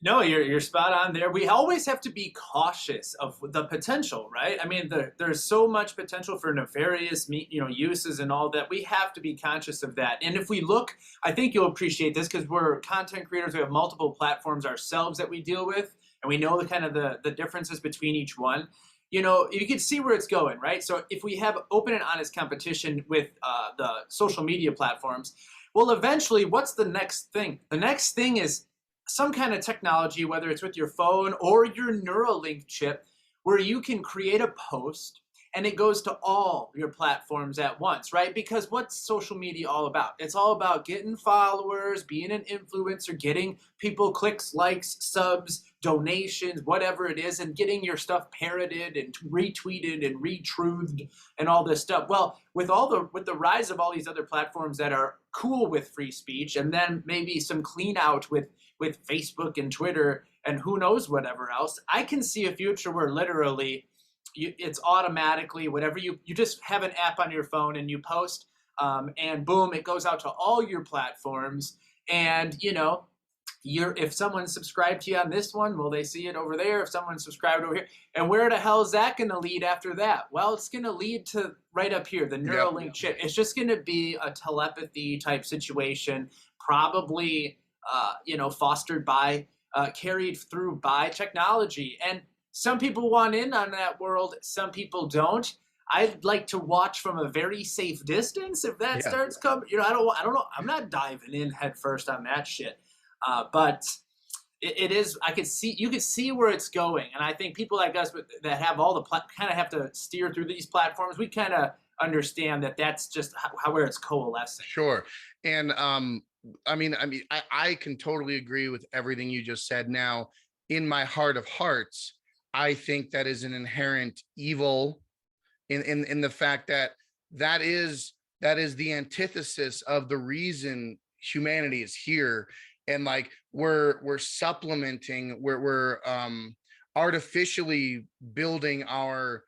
No, you're spot on there. We always have to be cautious of the potential, right? I mean, there's so much potential for nefarious, uses and all that. We have to be conscious of that. And if we look, I think you'll appreciate this because we're content creators. We have multiple platforms ourselves that we deal with, and we know the kind of the differences between each one. You can see where it's going, right? So if we have open and honest competition with the social media platforms, well, eventually, what's the next thing? The next thing is some kind of technology, whether it's with your phone or your Neuralink chip, where you can create a post and it goes to all your platforms at once, right? Because what's social media all about? It's all about getting followers, being an influencer, getting people clicks, likes, subs, donations, whatever it is, and getting your stuff parroted and retweeted and retruthed and all this stuff. Well, with the rise of all these other platforms that are cool with free speech, and then maybe some clean out with Facebook and Twitter and who knows whatever else, I can see a future where literally it's automatically whatever you just have an app on your phone and you post, and boom, it goes out to all your platforms. And if someone subscribed to you on this one, well, they see it over there. If someone subscribed over here, and where the hell is that going to lead after that? Well, it's going to lead to right up here, the Yep. Neuralink chip. It's just going to be a telepathy type situation, probably fostered by, carried through by technology. And some people want in on that world, some people don't. I'd like to watch from a very safe distance if that Yeah. starts coming. I don't know. I'm not diving in head first on that shit. But it is. You could see where it's going, and I think people like us that have all the kind of have to steer through these platforms. We kind of understand that that's just where it's coalescing. Sure. And I can totally agree with everything you just said. Now, in my heart of hearts, I think that is an inherent evil in the fact that that is the antithesis of the reason humanity is here. And like we're supplementing, we're artificially building our,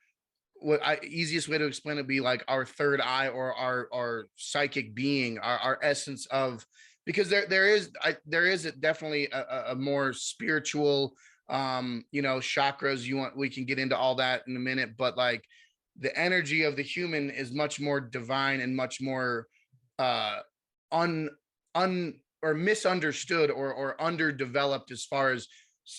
easiest way to explain it would be like our third eye, or our psychic being, our essence of, because there is definitely a more spiritual, chakras. We can get into all that in a minute, but like the energy of the human is much more divine and much more uh un un or misunderstood, or underdeveloped as far as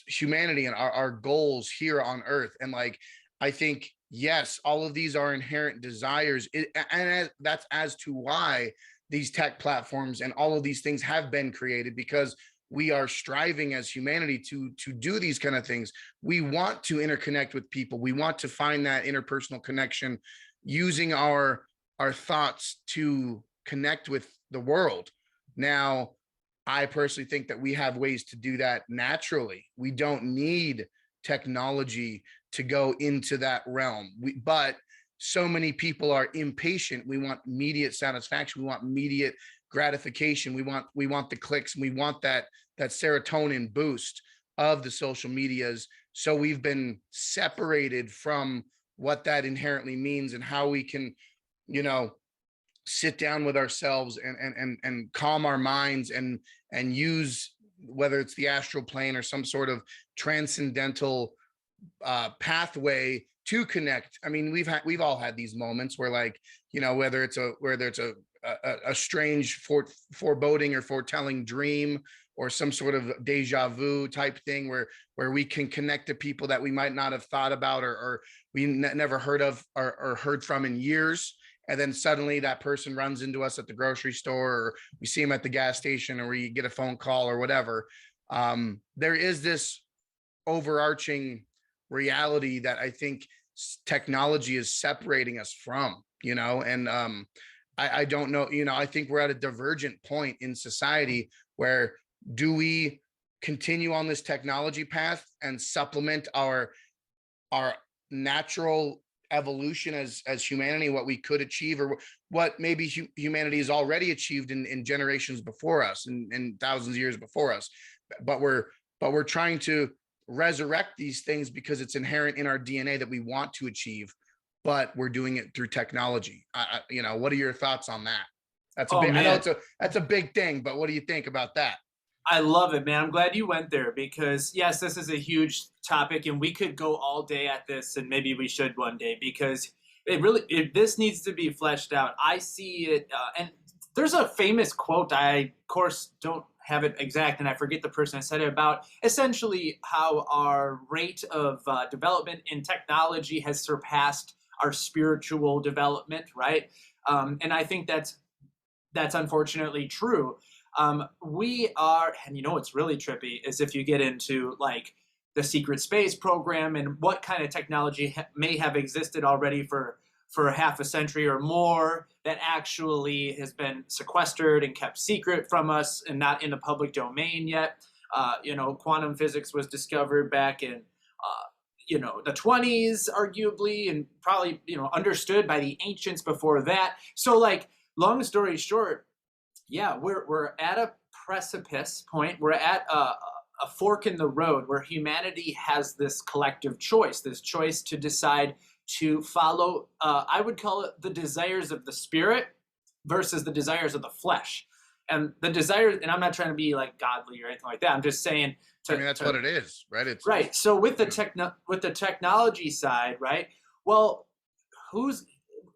humanity and our goals here on earth. And like, I think, yes, all of these are inherent desires, and that's as to why these tech platforms and all of these things have been created, because we are striving as humanity to do these kind of things. We want to interconnect with people. We want to find that interpersonal connection, using our thoughts to connect with the world. Now, I personally think that we have ways to do that naturally. We don't need technology to go into that realm. But so many people are impatient. We want immediate satisfaction. We want immediate gratification. We want the clicks, and we want that serotonin boost of the social medias. So we've been separated from what that inherently means, and how we can, you know, sit down with ourselves and calm our minds, and use, whether it's the astral plane or some sort of transcendental pathway to connect. I mean, we've all had these moments where, like, whether it's a strange foreboding or foretelling dream, or some sort of deja vu type thing, where we can connect to people that we might not have thought about, or we never heard of, or heard from in years. And then suddenly that person runs into us at the grocery store, or we see them at the gas station, or we get a phone call or whatever. There is this overarching reality that I think technology is separating us from, and I don't know, I think we're at a divergent point in society where, do we continue on this technology path and supplement our natural evolution as humanity, what we could achieve, or what maybe humanity has already achieved in generations before us, and thousands of years before us, but we're trying to resurrect these things because it's inherent in our DNA that we want to achieve, but we're doing it through technology. What are your thoughts on that? That's a Oh big, I know man, that's a big thing, but what do you think about that? I love it, man. I'm glad you went there because, yes, this is a huge topic, and we could go all day at this, and maybe we should one day because this needs to be fleshed out. I see it, and there's a famous quote. I, of course, don't have it exact, and I forget the person I said it about. Essentially, how our rate of development in technology has surpassed our spiritual development, right? And I think that's unfortunately true. We are, and you know what's really trippy is if you get into like the secret space program and what kind of technology may have existed already for half a century or more that actually has been sequestered and kept secret from us and not in the public domain yet. Quantum physics was discovered back in the 20s, arguably, and probably understood by the ancients before that. So, like, long story short, yeah, we're at a precipice point. We're at a fork in the road where humanity has this collective choice, this choice to decide to follow. I would call it the desires of the spirit versus the desires of the flesh. And the desires, and I'm not trying to be like godly or anything like that. I'm just saying I mean, that's what it is, right? Right. So with the technology side, right? Well, who's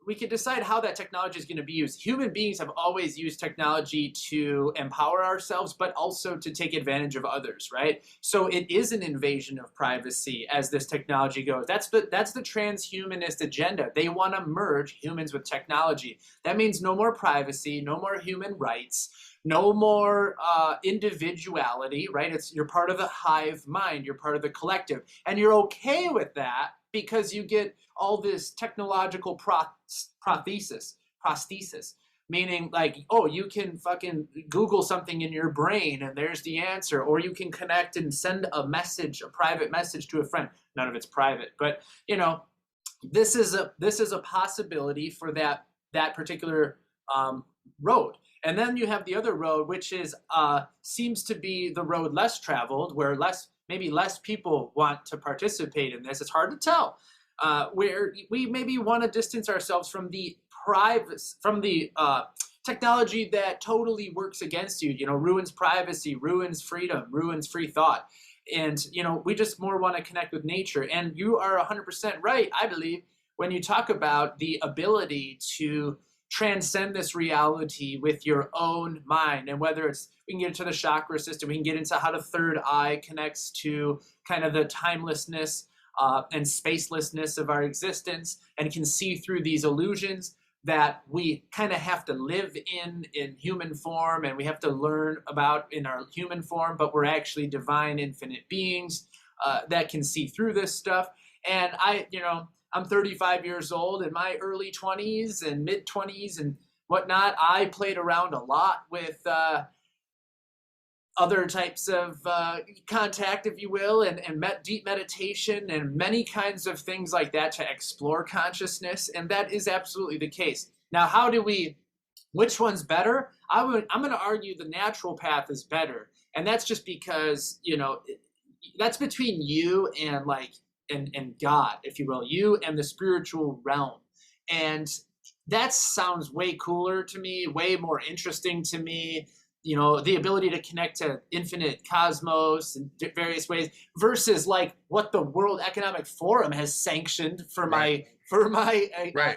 we can decide how that technology is going to be used. Human beings have always used technology to empower ourselves, but also to take advantage of others, right? So it is an invasion of privacy as this technology goes. That's the transhumanist agenda. They want to merge humans with technology. That means no more privacy, no more human rights, no more individuality, right? You're part of the hive mind, you're part of the collective, and you're okay with that because you get all this technological prosthesis, meaning like, oh, you can fucking Google something in your brain and there's the answer, or you can connect and send a message, a private message to a friend. None of it's private, but this is a possibility for that particular road. And then you have the other road, which is seems to be the road less traveled, where maybe less people want to participate in this. It's hard to tell. Where we maybe want to distance ourselves from the technology that totally works against you. Ruins privacy, ruins freedom, ruins free thought, and we just more want to connect with nature. And you are 100% right, I believe, when you talk about the ability to transcend this reality with your own mind. And whether we can get into the chakra system, we can get into how the third eye connects to kind of the timelessness and spacelessness of our existence, and can see through these illusions that we kind of have to live in human form, and we have to learn about in our human form, but we're actually divine infinite beings that can see through this stuff. And I'm 35 years old. In my early 20s and mid 20s and whatnot, I played around a lot with other types of contact, if you will, and deep meditation and many kinds of things like that to explore consciousness. And that is absolutely the case. Now, which one's better? I'm going to argue the natural path is better. And that's just because, that's between you and and God, if you will, you and the spiritual realm. And that sounds way cooler to me, way more interesting to me. The ability to connect to infinite cosmos in various ways versus like what the World Economic Forum has sanctioned for my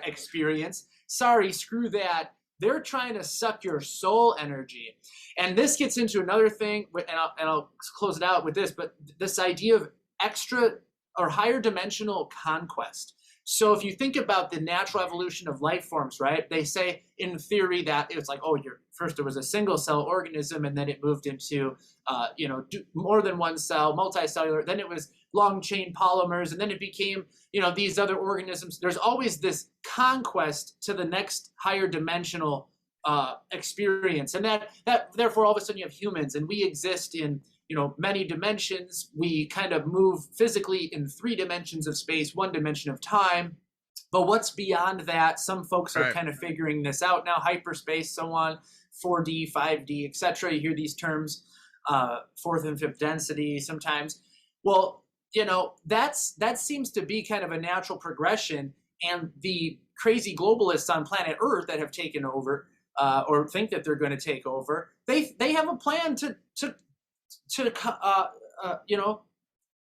experience. Sorry, screw that. They're trying to suck your soul energy. And this gets into another thing, and I'll close it out with this, but this idea of extra or higher dimensional conquest. So if you think about the natural evolution of life forms, right? They say in theory that it's like, oh, first there was a single cell organism, and then it moved into, more than one cell, multicellular. Then it was long chain polymers, and then it became, these other organisms. There's always this conquest to the next higher dimensional experience, and that therefore all of a sudden you have humans, and we exist in many dimensions. We kind of move physically in 3 dimensions of space, 1 dimension of time. But what's beyond that? Some folks are kind of figuring this out now, hyperspace, so on, 4D, 5D, etc. You hear these terms, 4th and 5th density sometimes. Well, that seems to be kind of a natural progression. And the crazy globalists on planet Earth that have taken over or think that they're going to take over, they have a plan to you know,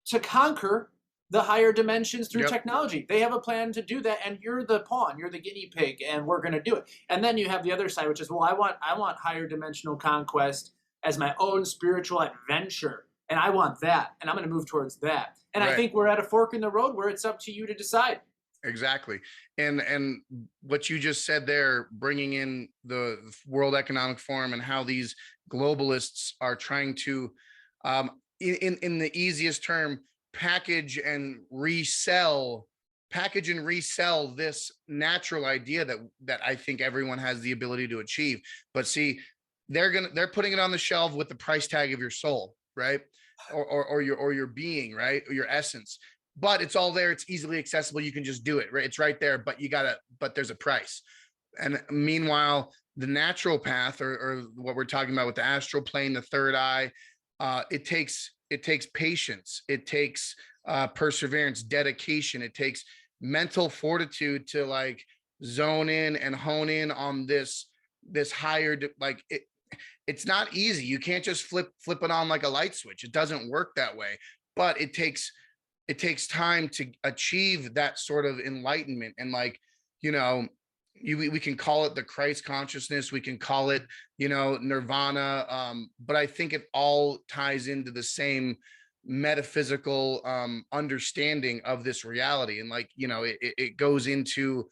to conquer the higher dimensions through Yep. technology. They have a plan to do that, and you're the pawn, you're the guinea pig, and we're going to do it. And then you have the other side, which is, well, I want higher dimensional conquest as my own spiritual adventure, and I want that, and I'm going to move towards that. And I Right. think we're at a fork in the road where it's up to you to decide. Exactly. And what you just said there, bringing in the World Economic Forum and how these globalists are trying to, in the easiest term, package and resell this natural idea that I think everyone has the ability to achieve. But see, they're putting it on the shelf with the price tag of your soul, right? Or your being, right? Or your essence, but it's all there. It's easily accessible. You can just do it, right? It's right there, but there's a price. And meanwhile, the natural path, or what we're talking about with the astral plane, the third eye, it takes patience. It takes perseverance, dedication. It takes mental fortitude to like zone in and hone in on this higher, like it's not easy. You can't just flip it on like a light switch. It doesn't work that way. But it takes time to achieve that sort of enlightenment. And like, you know, we can call it the Christ consciousness, we can call it, nirvana, but I think it all ties into the same metaphysical understanding of this reality. And like, it goes into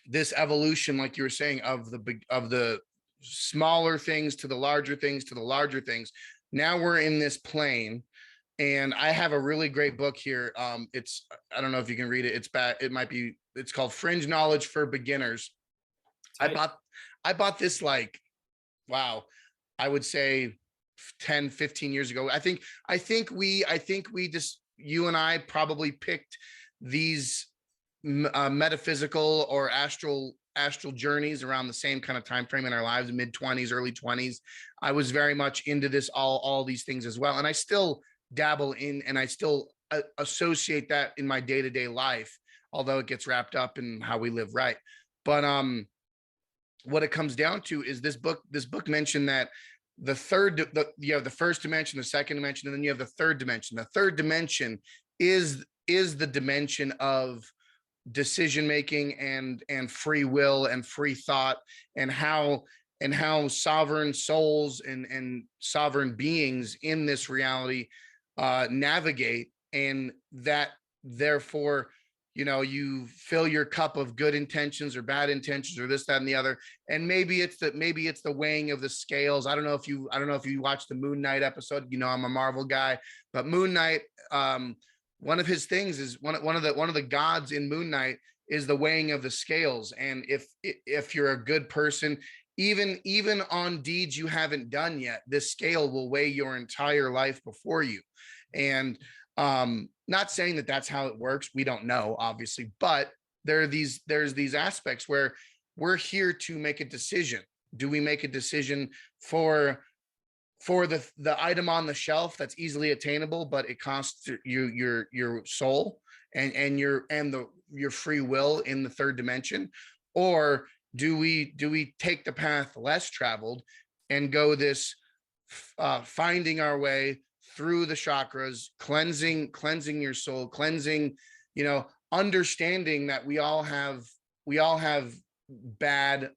this evolution, like you were saying, of the smaller things to the larger things to the larger things. Now we're in this plane, and I have a really great book here. It's, I don't know if you can read it. It's bad. It's called Fringe Knowledge for Beginners. I Right? bought I bought this, like, wow, I would say 10, 15 years ago. I think we just, you and I probably picked these metaphysical or astral journeys around the same kind of time frame in our lives, mid 20s, early 20s. I was very much into this, all these things as well, and I still dabble in, and I still associate that in my day-to-day life, although it gets wrapped up in how we live, right? But what it comes down to is this book mentioned that you have the first dimension, the second dimension, and then you have the third dimension. The third dimension is the dimension of decision making and free will and free thought, and how sovereign souls and sovereign beings in this reality navigate. And that, therefore, you fill your cup of good intentions or bad intentions or this, that, and the other. And maybe it's the weighing of the scales. I don't know if you watched the Moon Knight episode. I'm a Marvel guy, but Moon Knight, one of his things is, one of the gods in Moon Knight is the weighing of the scales. And if you're a good person, even on deeds you haven't done yet, this scale will weigh your entire life before you. And not saying that that's how it works. We don't know, obviously, but there's these aspects where we're here to make a decision. Do we make a decision for the item on the shelf that's easily attainable, but it costs your soul and your free will in the third dimension? Or do we take the path less traveled and go this finding our way through the chakras, cleansing your soul, understanding that we all have bad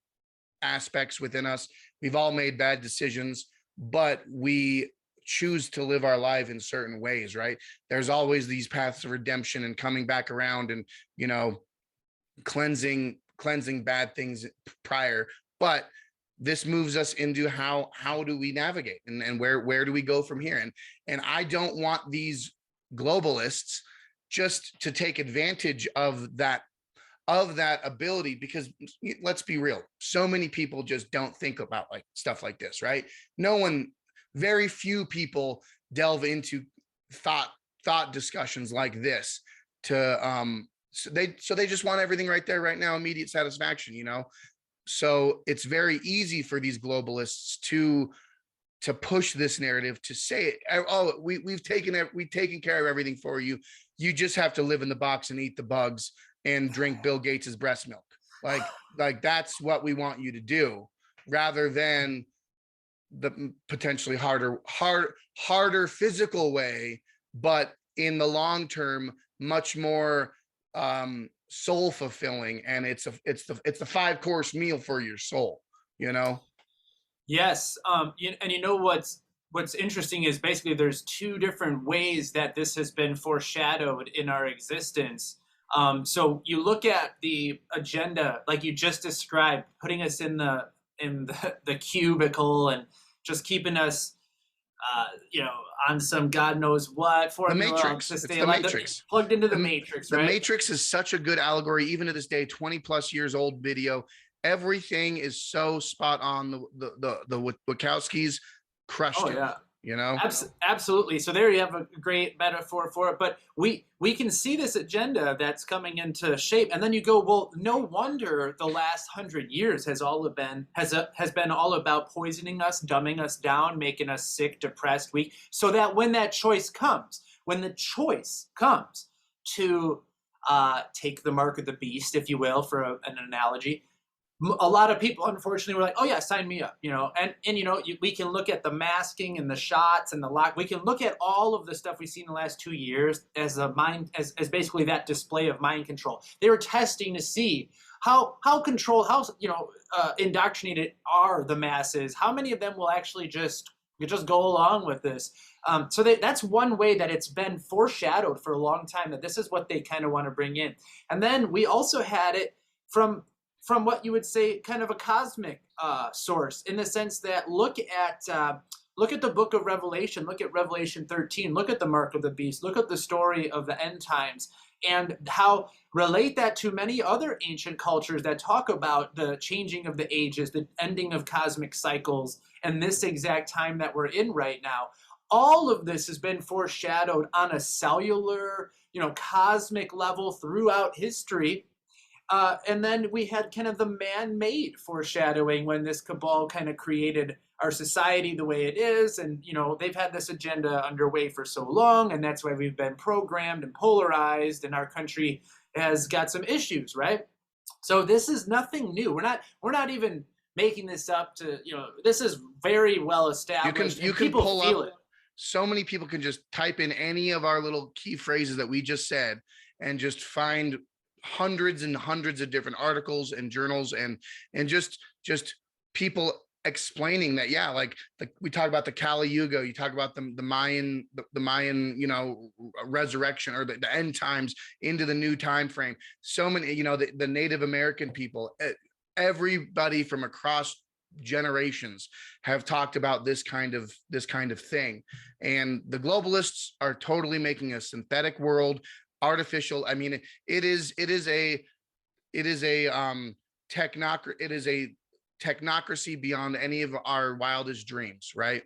aspects within us. We've all made bad decisions, but we choose to live our life in certain ways, right? There's always these paths of redemption and coming back around, and cleansing bad things prior. But this moves us into how do we navigate, and where do we go from here? And I don't want these globalists just to take advantage of that ability, because let's be real, so many people just don't think about like stuff like this, right? Very few people delve into thought discussions like this to so they just want everything right there, right now, immediate satisfaction. So it's very easy for these globalists to push this narrative, to say, oh, we've taken care of everything for you. You just have to live in the box and eat the bugs and drink Bill Gates's breast milk. Like that's what we want you to do, rather than the potentially harder physical way, but in the long term, much more soul fulfilling. And it's the 5-course meal for your soul, you know? Yes, and you know what's interesting is basically there's two different ways that this has been foreshadowed in our existence. So you look at the agenda, like you just described, putting us in the cubicle and just keeping us, on some God knows what The formula Matrix. to It's stay the alive, Matrix. plugged into the The, matrix, the right? Matrix is such a good allegory, even to this day, 20 plus years old video. Everything is so spot on. The Wachowskis crushed Oh it, yeah. you know? Absolutely. So there you have a great metaphor for it. But we can see this agenda that's coming into shape, and then you go, well, no wonder the last 100 years has been all about poisoning us, dumbing us down, making us sick, depressed, weak, so that when the choice comes to take the mark of the beast, if you will, for an analogy, a lot of people unfortunately were like, oh yeah, sign me up, and we can look at the masking and the shots and the lock, we can look at all of the stuff we've seen in the last 2 years as a mind as basically that display of mind control. They were testing to see how controlled, how indoctrinated are the masses, how many of them will actually just go along with this. That's one way that it's been foreshadowed for a long time, that this is what they kind of want to bring in. And then we also had it from what you would say kind of a cosmic source, in the sense that look at the book of Revelation, look at Revelation 13, look at the mark of the beast, look at the story of the end times, and how relate that to many other ancient cultures that talk about the changing of the ages, the ending of cosmic cycles, and this exact time that we're in right now. All of this has been foreshadowed on a cellular, cosmic level throughout history. And then we had kind of the man-made foreshadowing when this cabal kind of created our society the way it is. And, they've had this agenda underway for so long, and that's why we've been programmed and polarized, and our country has got some issues, right? So this is nothing new. We're not even making this up this is very well established, You and can people pull feel up, it. so many people can just type in any of our little key phrases that we just said and just find hundreds and hundreds of different articles and journals and just people explaining that. Yeah, like we talk about the Kali Yuga, you talk about the Mayan, resurrection, or the end times into the new time frame. So many, the Native American people, everybody from across generations have talked about this kind of thing. And the globalists are totally making a synthetic world, artificial. I mean, it is a technocracy beyond any of our wildest dreams, right?